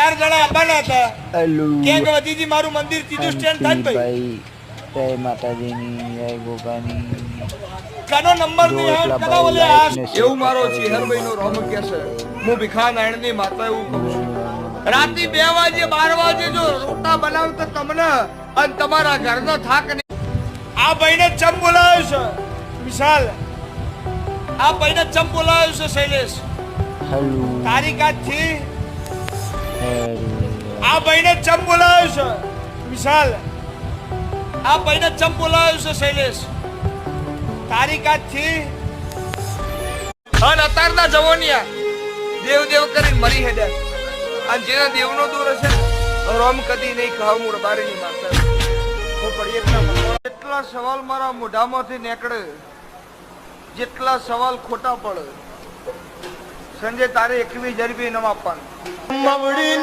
4 જણા આવવાના હતા હેલો કે વધીજી મારું મંદિર સીધું સ્ટેન્ડ થાય ભાઈ જય માતાજીની જય ગોગાની કનો નંબર જો નહીં એટલા કનો ભાઈ ઓલે આ લાઈક ને શેર એવું મારો કરતા ચેહરભાઈ નો રોમ કે છે હું ભીખા નારાયણની માતા એવું કહું છું રાતે 2 વાગે 12 વાગે જો રોટલા બનાવ તો તમને અને તમારા ઘરનો થાક નહીં આ ભાઈને ચમ બોલાવ્યો છે વિશાલ આ ભાઈને ચમ બોલાવ્યો છે શૈલેષ હેલો તારીખ આજથી હેલો આ ભાઈને ચમ બોલાવ્યો છે વિશાલ આ ભાઈને ચમ બોલાવ્યો છે શૈલેષ તારીખ આજથી અને અત્યારના જવાનિયા દેવ દેવ કરીને મરી હેડે અને જેના દેવનો દૂર હશે રોમ કદી નહીં કહું રબારીની માતા હું પડી એટલા સવાલ મારા મોઢામાંથી નીકળે જેટલા સવાલ ખોટા પડે સંજય તારે 21,000 રૂપિયા ઇનામ આપવાનું